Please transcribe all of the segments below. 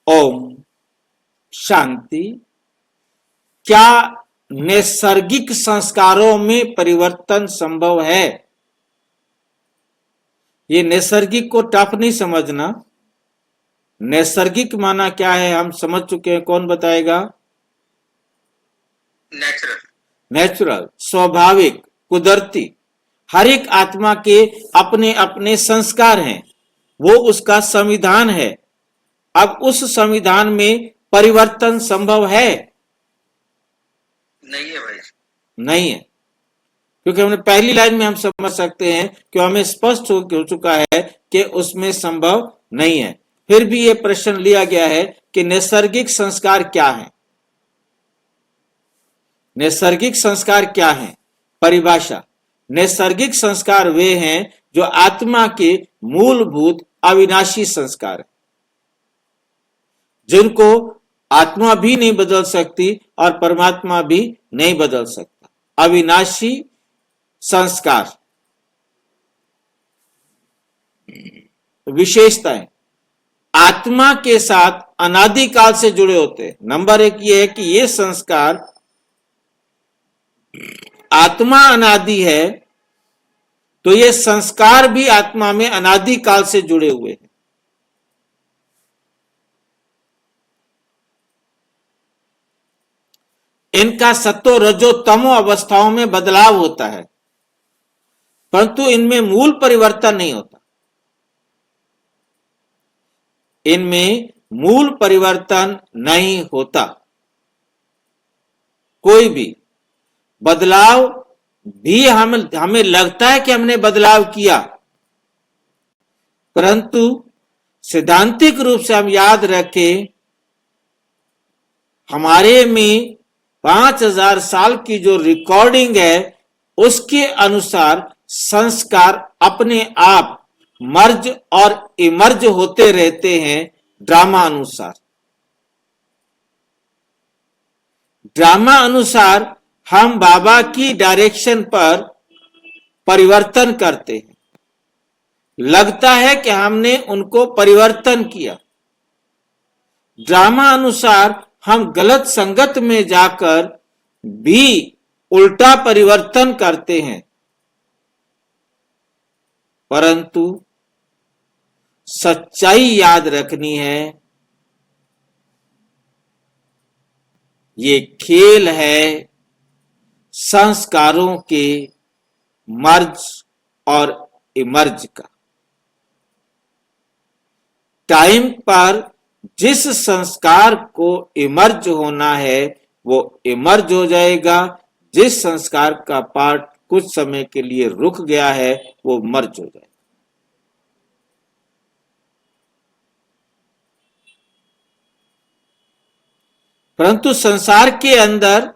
ओम शांति। क्या नैसर्गिक संस्कारों में परिवर्तन संभव है? ये नैसर्गिक को टफ नहीं समझना। नैसर्गिक माना क्या है हम समझ चुके हैं, कौन बताएगा? नेचुरल, स्वाभाविक, कुदरती। हर एक आत्मा के अपने अपने संस्कार हैं, वो उसका संविधान है। अब उस संविधान में परिवर्तन संभव है? नहीं है भाई, नहीं है, क्योंकि हमने पहली लाइन में हम समझ सकते हैं कि हमें स्पष्ट हो चुका है कि उसमें संभव नहीं है। फिर भी ये प्रश्न लिया गया है कि नैसर्गिक संस्कार क्या है? नैसर्गिक संस्कार क्या है? परिभाषा: नैसर्गिक संस्कार वे हैं जो आत्मा के मूलभूत अविनाशी संस्कार है, जिनको आत्मा भी नहीं बदल सकती और परमात्मा भी नहीं बदल सकता। अविनाशी संस्कार। विशेषताएं: आत्मा के साथ अनादिकाल से जुड़े होते हैं। नंबर एक ये है कि ये संस्कार, आत्मा अनादि है तो ये संस्कार भी आत्मा में अनादिकाल से जुड़े हुए हैं। इनका सत्व रजो तमो अवस्थाओं में बदलाव होता है, परंतु इनमें मूल परिवर्तन नहीं होता। इनमें मूल परिवर्तन नहीं होता। कोई भी बदलाव भी हमें लगता है कि हमने बदलाव किया, परंतु सैद्धांतिक रूप से हम याद रखें, हमारे में 5000 साल की जो रिकॉर्डिंग है उसके अनुसार संस्कार अपने आप मर्ज और इमर्ज होते रहते हैं। ड्रामा अनुसार, ड्रामा अनुसार हम बाबा की डायरेक्शन पर परिवर्तन करते हैं। लगता है कि हमने उनको परिवर्तन किया। ड्रामा अनुसार हम गलत संगत में जाकर भी उल्टा परिवर्तन करते हैं, परंतु सच्चाई याद रखनी है, ये खेल है संस्कारों के मर्ज और इमर्ज का। टाइम पर जिस संस्कार को इमर्ज होना है वो इमर्ज हो जाएगा, जिस संस्कार का पार्ट कुछ समय के लिए रुक गया है वो मर्ज हो जाएगा। परंतु संसार के अंदर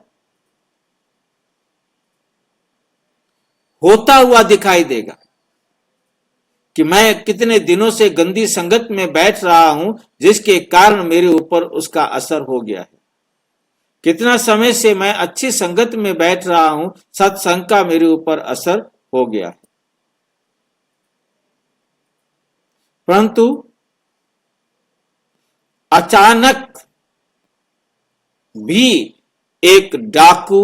होता हुआ दिखाई देगा कि मैं कितने दिनों से गंदी संगत में बैठ रहा हूं, जिसके कारण मेरे ऊपर उसका असर हो गया है। कितना समय से मैं अच्छी संगत में बैठ रहा हूं, सत्संग का मेरे ऊपर असर हो गया है। परंतु अचानक भी एक डाकू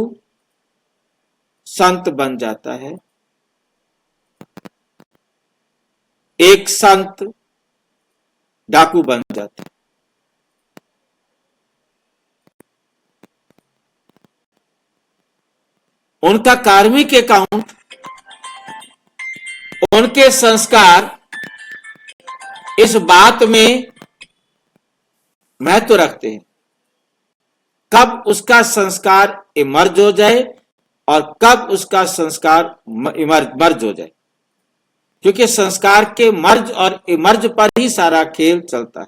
संत बन जाता है, एक संत डाकू बन जाता है। उनका कार्मिक अकाउंट, उनके संस्कार इस बात में महत्व रखते हैं कब उसका संस्कार इमर्ज हो जाए और कब उसका संस्कार मर्ज हो जाए, क्योंकि संस्कार के मर्ज और इमर्ज पर ही सारा खेल चलता है।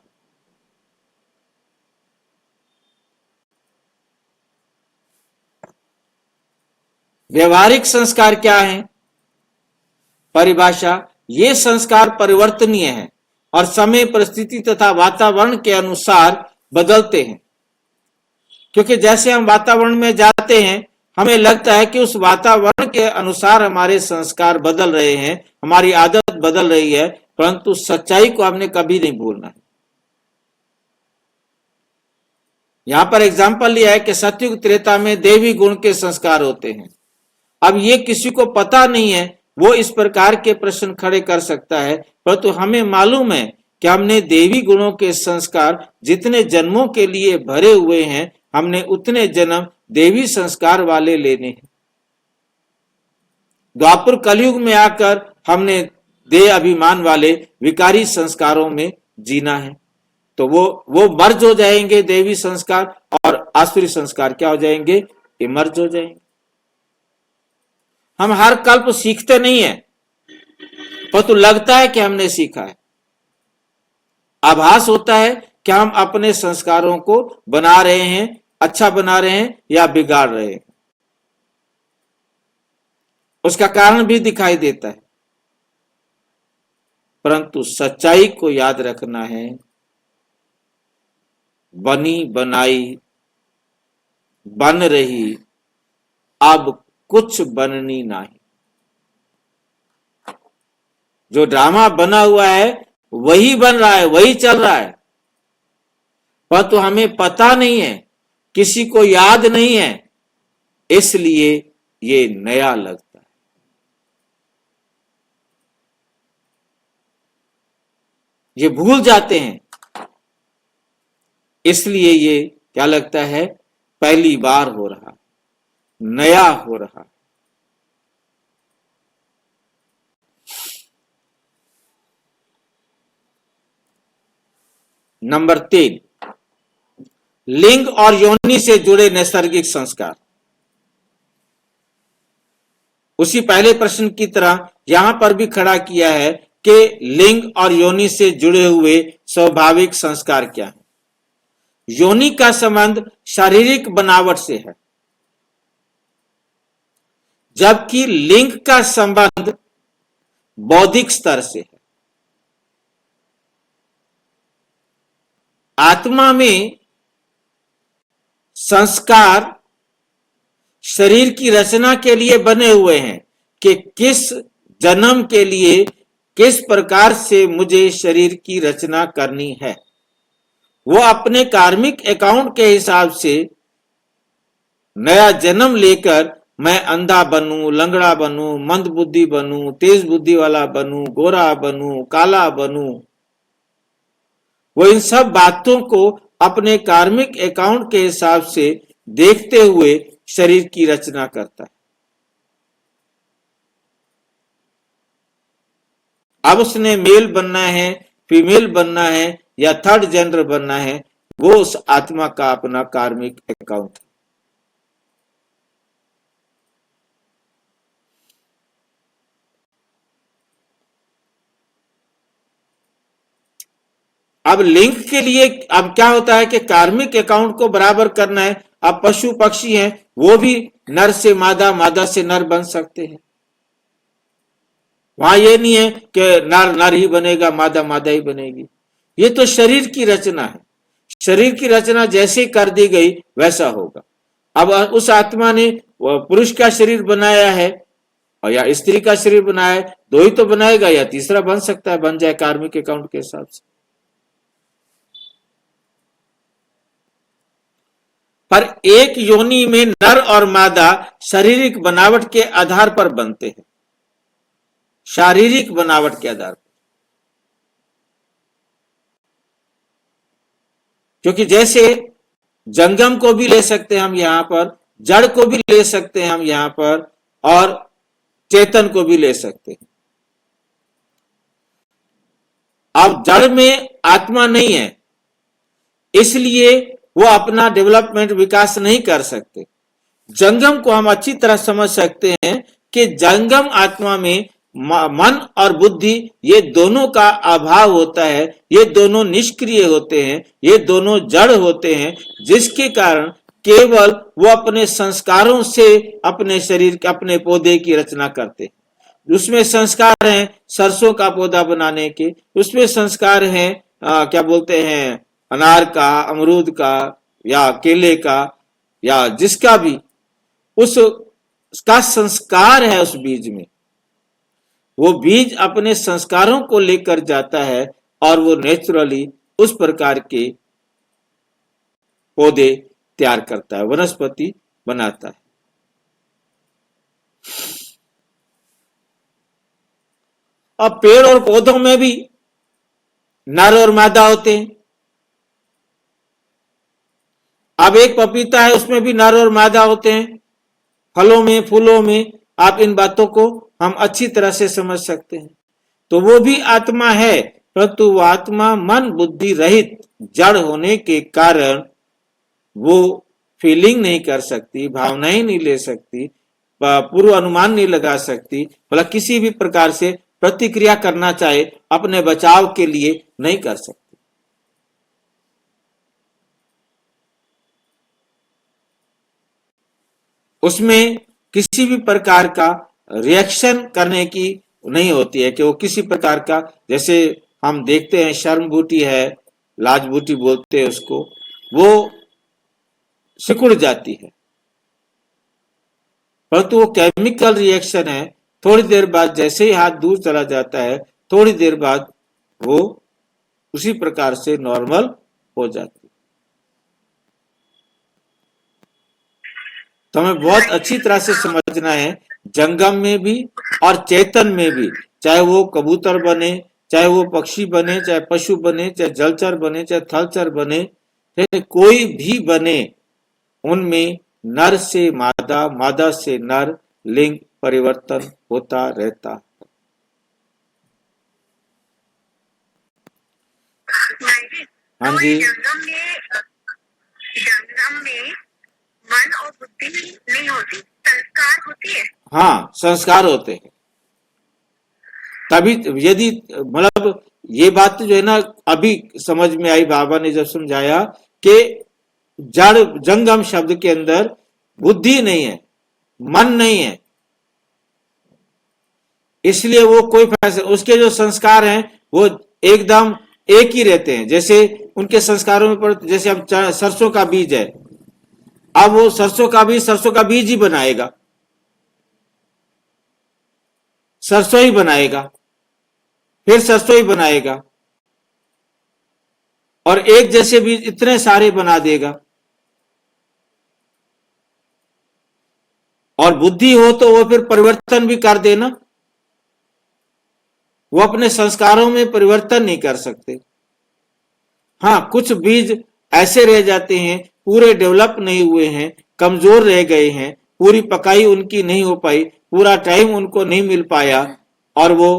व्यवहारिक संस्कार क्या है? परिभाषा: ये संस्कार परिवर्तनीय है और समय, परिस्थिति तथा वातावरण के अनुसार बदलते हैं। क्योंकि जैसे हम वातावरण में जाते हैं, हमें लगता है कि उस वातावरण के अनुसार हमारे संस्कार बदल रहे हैं, हमारी आदत बदल रही है, परंतु सच्चाई को हमने कभी नहीं भूलना है। यहां पर एग्जाम्पल लिया है कि सतयुग त्रेता में देवी गुण के संस्कार होते हैं। अब ये किसी को पता नहीं है, वो इस प्रकार के प्रश्न खड़े कर सकता है, परंतु हमें मालूम है कि हमने देवी गुणों के संस्कार जितने जन्मों के लिए भरे हुए हैं, हमने उतने जन्म देवी संस्कार वाले लेने हैं। द्वापर कलयुग में आकर हमने देह अभिमान वाले विकारी संस्कारों में जीना है, तो वो मर्ज हो जाएंगे देवी संस्कार, और आसुरी संस्कार क्या हो जाएंगे, इमर्ज हो जाएंगे। हम हर कल्प सीखते नहीं है, परंतु लगता है कि हमने सीखा है। आभास होता है कि हम अपने संस्कारों को बना रहे हैं, अच्छा बना रहे हैं या बिगाड़ रहे हैं। उसका कारण भी दिखाई देता है, परंतु सच्चाई को याद रखना है। बनी बनाई बन रही, अब कुछ बननी नहीं। जो ड्रामा बना हुआ है वही बन रहा है, वही चल रहा है, परंतु हमें पता नहीं है, किसी को याद नहीं है, इसलिए ये नया लगता है। ये भूल जाते हैं, इसलिए ये क्या लगता है, पहली बार हो रहा, नया हो रहा। नंबर 3, लिंग और योनि से जुड़े नैसर्गिक संस्कार। उसी पहले प्रश्न की तरह यहां पर भी खड़ा किया है कि लिंग और योनि से जुड़े हुए स्वाभाविक संस्कार क्या है। योनि का संबंध शारीरिक बनावट से है, जबकि लिंग का संबंध बौद्धिक स्तर से है। आत्मा में संस्कार शरीर की रचना के लिए बने हुए हैं कि किस जन्म के लिए किस प्रकार से मुझे शरीर की रचना करनी है। वो अपने कार्मिक अकाउंट के हिसाब से नया जन्म लेकर मैं अंधा बनूं, लंगड़ा बनूं, मंद बुद्धि बनूं, तेज बुद्धि वाला बनूं, गोरा बनूं, काला बनूं, वो इन सब बातों को अपने कार्मिक अकाउंट के हिसाब से देखते हुए शरीर की रचना करता है। अब उसने मेल बनना है, फीमेल बनना है या थर्ड जेंडर बनना है, वो उस आत्मा का अपना कार्मिक अकाउंट है। अब लिंग के लिए अब क्या होता है कि कार्मिक अकाउंट को बराबर करना है। अब पशु पक्षी हैं, वो भी नर से मादा, मादा से नर बन सकते हैं। वहां ये नहीं है कि नर नर ही बनेगा, मादा मादा ही बनेगी। ये तो शरीर की रचना है, शरीर की रचना जैसे कर दी गई वैसा होगा। अब उस आत्मा ने पुरुष का शरीर बनाया है और या स्त्री का शरीर बनाया है, दो ही तो बनाएगा, या तीसरा बन सकता है, बन जाए कार्मिक अकाउंट के हिसाब से। पर एक योनि में नर और मादा शारीरिक बनावट के आधार पर बनते हैं, शारीरिक बनावट के आधार पर। क्योंकि जैसे जंगम को भी ले सकते हैं हम यहां पर, जड़ को भी ले सकते हैं हम यहां पर, और चेतन को भी ले सकते हैं। अब जड़ में आत्मा नहीं है, इसलिए वो अपना डेवलपमेंट विकास नहीं कर सकते। जंगम को हम अच्छी तरह समझ सकते हैं कि जंगम आत्मा में मन और बुद्धि ये दोनों का अभाव होता है, ये दोनों निष्क्रिय होते हैं, ये दोनों जड़ होते हैं, जिसके कारण केवल वो अपने संस्कारों से अपने शरीर के, अपने पौधे की रचना करते हैं। उसमें संस्कार हैं सरसों का पौधा बनाने के, उसमें संस्कार हैं क्या बोलते हैं, अनार का, अमरूद का या केले का या जिसका भी, उसका संस्कार है उस बीज में। वो बीज अपने संस्कारों को लेकर जाता है और वो नेचुरली उस प्रकार के पौधे तैयार करता है, वनस्पति बनाता है। अब पेड़ और पौधों में भी नर और मादा होते हैं। अब एक पपीता है, उसमें भी नर और मादा होते हैं। फलों में, फूलों में, आप इन बातों को हम अच्छी तरह से समझ सकते हैं। तो वो भी आत्मा है, परंतु वो आत्मा मन बुद्धि रहित जड़ होने के कारण वो फीलिंग नहीं कर सकती, भावनाएं नहीं ले सकती, पूर्व अनुमान नहीं लगा सकती, मतलब किसी भी प्रकार से प्रतिक्रिया करना चाहे अपने बचाव के लिए नहीं कर सकती। उसमें किसी भी प्रकार का रिएक्शन करने की नहीं होती है कि वो किसी प्रकार का, जैसे हम देखते हैं शर्म बूटी है, लाज बूटी बोलते हैं उसको, वो सिकुड़ जाती है, परंतु वो केमिकल रिएक्शन है। थोड़ी देर बाद जैसे ही हाथ दूर चला जाता है, थोड़ी देर बाद वो उसी प्रकार से नॉर्मल हो जाती है। तो हमें बहुत अच्छी तरह से समझना है, जंगम में भी और चेतन में भी, चाहे वो कबूतर बने, चाहे वो पक्षी बने, चाहे पशु बने, चाहे जलचर बने, चाहे थलचर बने, चाहे कोई भी बने, उनमें नर से मादा, मादा से नर लिंग परिवर्तन होता रहता है। हाँ जी। जंगम में मन और बुद्धि नहीं होती, संस्कार होती है। हाँ, संस्कार होते हैं। तभी यदि मतलब ये बात जो है ना अभी समझ में आई, बाबा ने जब समझाया कि जड़ जंगम शब्द के अंदर बुद्धि नहीं है, मन नहीं है, इसलिए वो कोई फैसला, उसके जो संस्कार हैं वो एकदम एक ही रहते हैं। जैसे उनके संस्कारों में पर, जैसे अब सरसों का बीज है, अब वो सरसों का बीज ही बनाएगा, सरसों ही बनाएगा, फिर सरसों ही बनाएगा, और एक जैसे बीज इतने सारे बना देगा। और बुद्धि हो तो वो फिर परिवर्तन भी कर देना, वो अपने संस्कारों में परिवर्तन नहीं कर सकते। हाँ, कुछ बीज ऐसे रह जाते हैं, पूरे डेवलप नहीं हुए हैं, कमजोर रह गए हैं, पूरी पकाई उनकी नहीं हो पाई, पूरा टाइम उनको नहीं मिल पाया और वो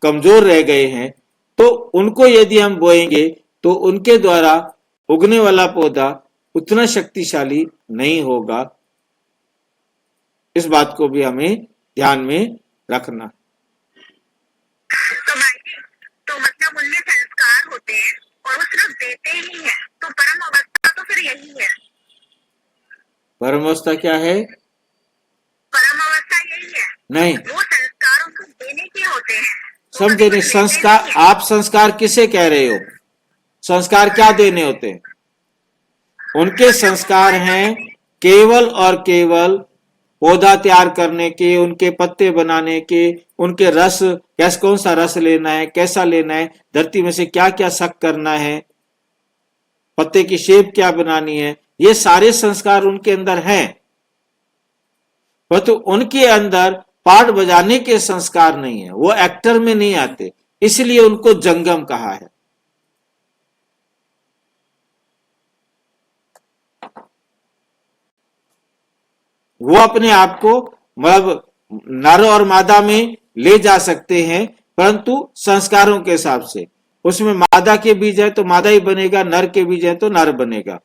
कमजोर रह गए हैं, तो उनको यदि हम बोएंगे तो उनके द्वारा उगने वाला पौधा उतना शक्तिशाली नहीं होगा। इस बात को भी हमें ध्यान में रखना। तो मतलब उनमें संस्कार होते हैं और वो सिर्फ देते ही हैं, तो परम अवस्था तो फिर यही है। परम अवस्था क्या है? परम अवस्था यही है। नहीं, वो संस्कार उनको देने के होते हैं। समझे नहीं? संस्कार, आप संस्कार किसे कह रहे हो? संस्कार क्या देने होते हैं? उनके संस्कार हैं केवल और केवल पौधा तैयार करने के, उनके पत्ते बनाने के, उनके रस, कैसे कौन सा रस लेना है, कैसा लेना है, धरती में से क्या क्या शक करना है, पत्ते की शेप क्या बनानी है, ये सारे संस्कार उनके अंदर हैं। परंतु उनके अंदर पार्ट बजाने के संस्कार नहीं है, वो एक्टर में नहीं आते, इसलिए उनको जंगम कहा है। वो अपने आप को मतलब नर और मादा में ले जा सकते हैं, परंतु संस्कारों के हिसाब से। उसमें मादा के बीज है तो मादा ही बनेगा, नर के बीज है तो नर बनेगा।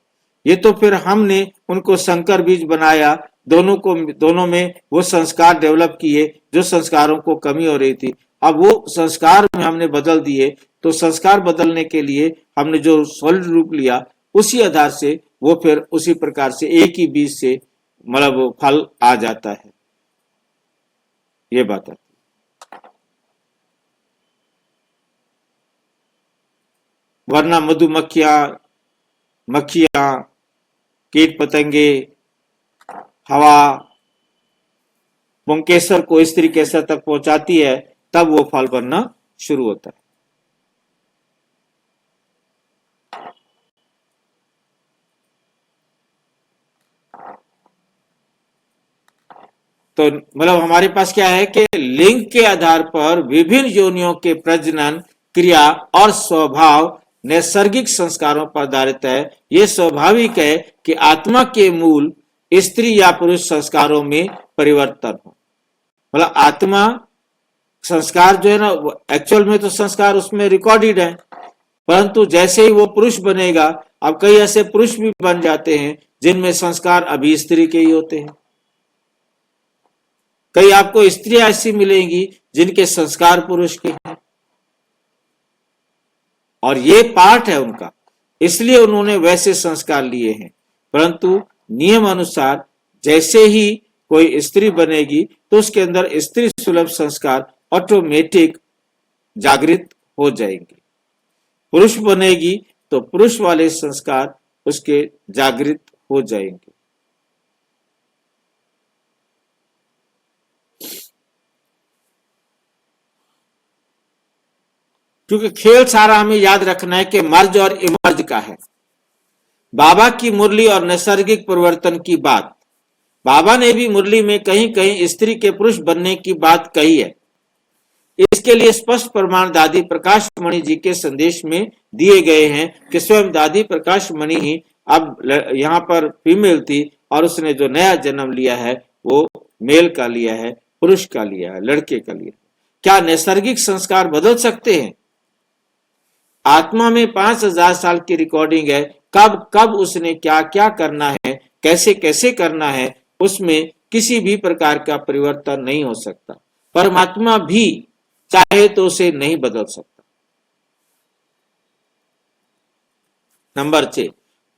ये तो फिर हमने उनको संकर बीज बनाया, दोनों में वो संस्कार डेवलप किए जो संस्कारों को कमी हो रही थी। अब वो संस्कार में हमने बदल दिए, तो संस्कार बदलने के लिए हमने जो सॉलिड रूप लिया, उसी आधार से वो फिर उसी प्रकार से एक ही बीज से मतलब फल आ जाता है। ये बात है। वरना मधुमक्खियां, मक्खियां, कीट पतंगे, हवा पुंकेसर को स्त्री केसर तक पहुंचाती है, तब वो फल बनना शुरू होता है। तो मतलब हमारे पास क्या है कि लिंग के आधार पर विभिन्न योनियों के प्रजनन क्रिया और स्वभाव नैसर्गिक संस्कारों पर आधारित है। यह स्वाभाविक है कि आत्मा के मूल स्त्री या पुरुष संस्कारों में परिवर्तन हो। मतलब आत्मा संस्कार जो है ना, एक्चुअल में तो संस्कार उसमें रिकॉर्डेड है, परंतु जैसे ही वो पुरुष बनेगा, अब कई ऐसे पुरुष भी बन जाते हैं जिनमें संस्कार अभी स्त्री के ही होते हैं। कई आपको स्त्रियां ऐसी मिलेंगी जिनके संस्कार पुरुष के हैं, और ये पार्ट है उनका, इसलिए उन्होंने वैसे संस्कार लिए हैं। परंतु नियम अनुसार जैसे ही कोई स्त्री बनेगी तो उसके अंदर स्त्री सुलभ संस्कार ऑटोमेटिक जागृत हो जाएंगे। पुरुष बनेगी तो पुरुष वाले संस्कार उसके जागृत हो जाएंगे। क्योंकि खेल सारा हमें याद रखना है कि मर्ज और इमर्ज का है। बाबा की मुरली और नैसर्गिक परिवर्तन की बात, बाबा ने भी मुरली में कहीं कहीं स्त्री के पुरुष बनने की बात कही है। इसके लिए स्पष्ट प्रमाण दादी प्रकाश मणि जी के संदेश में दिए गए हैं कि स्वयं दादी प्रकाश मणि ही अब यहाँ पर फीमेल थी और उसने जो नया जन्म लिया है वो मेल का लिया है, पुरुष का लिया है, लड़के का लिया है। क्या नैसर्गिक संस्कार बदल सकते हैं? आत्मा में 5000 साल की रिकॉर्डिंग है। कब कब उसने क्या क्या करना है, कैसे कैसे करना है, उसमें किसी भी प्रकार का परिवर्तन नहीं हो सकता। परमात्मा भी चाहे तो उसे नहीं बदल सकता। नंबर 6,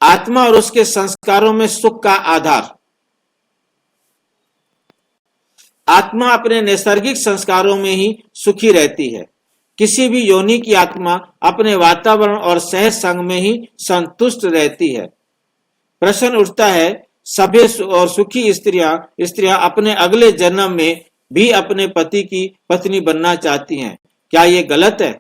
आत्मा और उसके संस्कारों में सुख का आधार। आत्मा अपने नैसर्गिक संस्कारों में ही सुखी रहती है। किसी भी योनि की आत्मा अपने वातावरण और सहज संग में ही संतुष्ट रहती है। प्रश्न उठता है, सभ्य और सुखी स्त्रियां अपने अगले जन्म में भी अपने पति की पत्नी बनना चाहती हैं, क्या ये गलत है?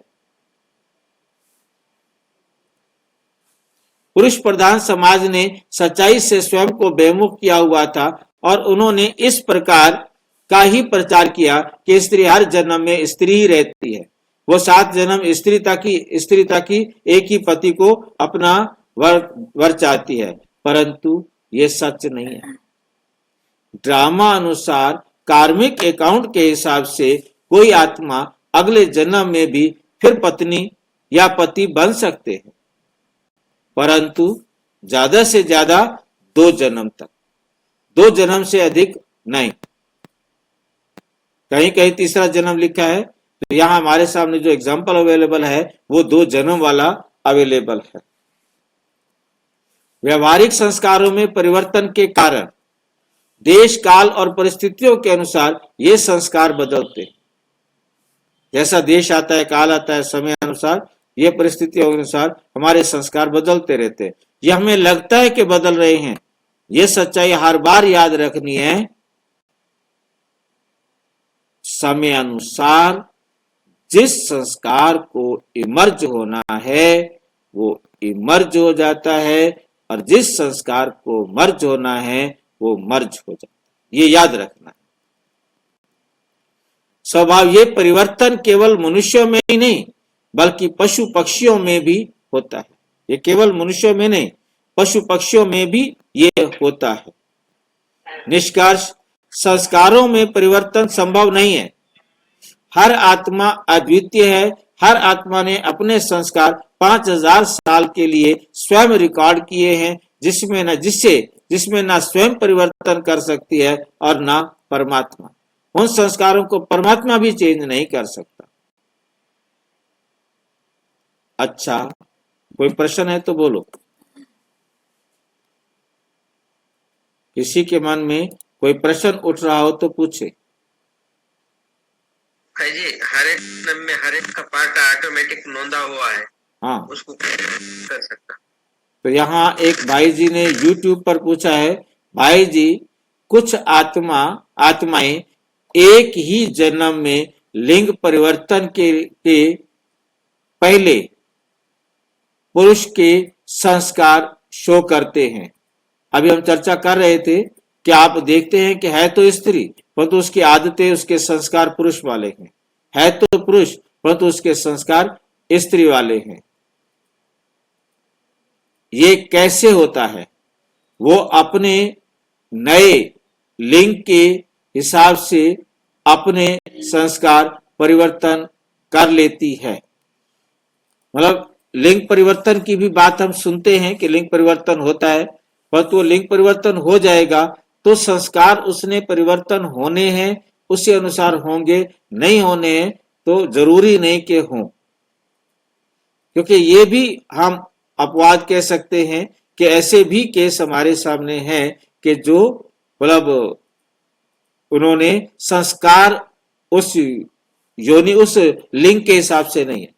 पुरुष प्रधान समाज ने सच्चाई से स्वयं को बेमुख किया हुआ था और उन्होंने इस प्रकार का ही प्रचार किया कि स्त्री हर जन्म में स्त्री ही रहती है। वो 7 जन्म स्त्री ताकि एक ही पति को अपना वर चाहती है, परंतु ये सच नहीं है। ड्रामा अनुसार कार्मिक अकाउंट के हिसाब से कोई आत्मा अगले जन्म में भी फिर पत्नी या पति बन सकते हैं, परंतु ज्यादा से ज्यादा 2 जन्म तक, 2 जन्म से अधिक नहीं। कहीं कहीं तीसरा जन्म लिखा है, तो यहां हमारे सामने जो एग्जाम्पल अवेलेबल है वो 2 जन्म वाला अवेलेबल है। व्यवहारिक संस्कारों में परिवर्तन के कारण देश काल और परिस्थितियों के अनुसार ये संस्कार बदलते हैं। जैसा देश आता है, काल आता है, समय अनुसार, ये परिस्थितियों के अनुसार हमारे संस्कार बदलते रहते हैं। ये हमें लगता है कि बदल रहे हैं, ये सच्चाई हर बार याद रखनी है। समय अनुसार जिस संस्कार को इमर्ज होना है वो इमर्ज हो जाता है, और जिस संस्कार को मर्ज होना है वो मर्ज हो जाता है। ये याद रखना है। स्वभाव ये परिवर्तन केवल मनुष्यों में ही नहीं बल्कि पशु पक्षियों में भी होता है। ये केवल मनुष्यों में नहीं, पशु पक्षियों में भी ये होता है। निष्कर्ष, संस्कारों में परिवर्तन संभव नहीं है। हर आत्मा अद्वितीय है। हर आत्मा ने अपने संस्कार 5000 साल के लिए स्वयं रिकॉर्ड किए हैं, जिसमें ना स्वयं परिवर्तन कर सकती है और ना परमात्मा। उन संस्कारों को परमात्मा भी चेंज नहीं कर सकता। अच्छा, कोई प्रश्न है तो बोलो। किसी के मन में कोई प्रश्न उठ रहा हो तो पूछे। जी, हर एक जन्म में हर एक का पार्ट ऑटोमेटिक नोंदा हुआ है। हाँ, उसको कर सकता। तो यहाँ एक भाई जी ने YouTube पर पूछा है, भाई जी कुछ आत्माएं एक ही जन्म में लिंग परिवर्तन के पहले पुरुष के संस्कार शो करते हैं। अभी हम चर्चा कर रहे थे कि आप देखते हैं कि है तो स्त्री, परंतु उसकी आदतें, उसके संस्कार पुरुष वाले हैं। है तो पुरुष परंतु उसके संस्कार स्त्री वाले हैं। ये कैसे होता है? वो अपने नए लिंग के हिसाब से अपने संस्कार परिवर्तन कर लेती है। मतलब लिंग परिवर्तन की भी बात हम सुनते हैं कि लिंग परिवर्तन होता है, परंतु वो लिंग परिवर्तन हो जाएगा तो संस्कार उसने परिवर्तन होने हैं, उसी अनुसार होंगे, नहीं होने हैं तो जरूरी नहीं कि हों। क्योंकि ये भी हम अपवाद कह सकते हैं कि ऐसे भी केस हमारे सामने हैं कि जो मतलब उन्होंने संस्कार उस योनि, उस लिंग के हिसाब से नहीं है।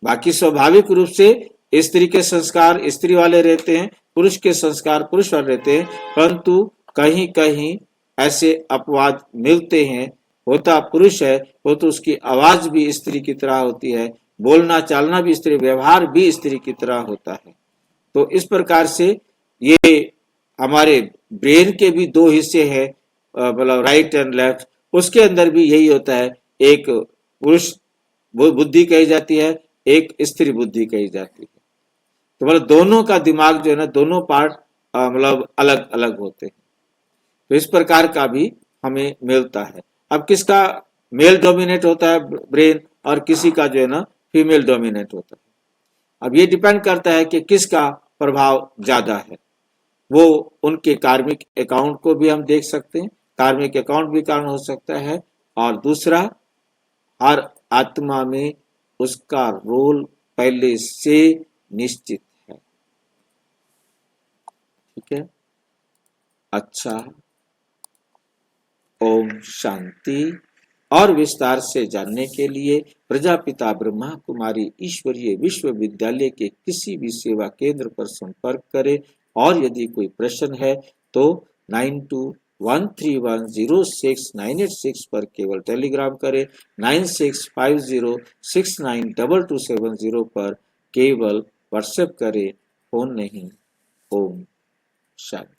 बाकी स्वाभाविक रूप से स्त्री के संस्कार स्त्री वाले रहते हैं, पुरुष के संस्कार पुरुष वाले रहते हैं, परंतु कहीं कहीं ऐसे अपवाद मिलते हैं। होता पुरुष है वो तो उसकी आवाज भी स्त्री की तरह होती है, बोलना चालना भी स्त्री, व्यवहार भी स्त्री की तरह होता है। तो इस प्रकार से ये हमारे ब्रेन के भी दो हिस्से हैं, मतलब राइट एंड लेफ्ट, उसके अंदर भी यही होता है। एक पुरुष बुद्धि कही जाती है, एक स्त्री बुद्धि कही जाती है। तो मतलब दोनों का दिमाग जो है ना, दोनों पार्ट मतलब अलग अलग होते हैं। तो इस प्रकार का भी हमें मिलता है। अब किसका मेल डोमिनेट होता है ब्रेन और किसी का जो है ना फीमेल डोमिनेट होता है। अब ये डिपेंड करता है कि किसका प्रभाव ज्यादा है। वो उनके कार्मिक अकाउंट को भी हम देख सकते हैं, कार्मिक अकाउंट भी कारण हो सकता है, और दूसरा हर आत्मा में उसका रोल पहले से निश्चित है। ठीक है, अच्छा, ओम शांति। और विस्तार से जानने के लिए प्रजापिता ब्रह्मा कुमारी ईश्वरीय विश्वविद्यालय के किसी भी सेवा केंद्र पर संपर्क करें, और यदि कोई प्रश्न है तो 9213106986 पर केवल टेलीग्राम करें, 9650692270 पर केवल व्हाट्सएप करें, फोन नहीं। ओम शांति।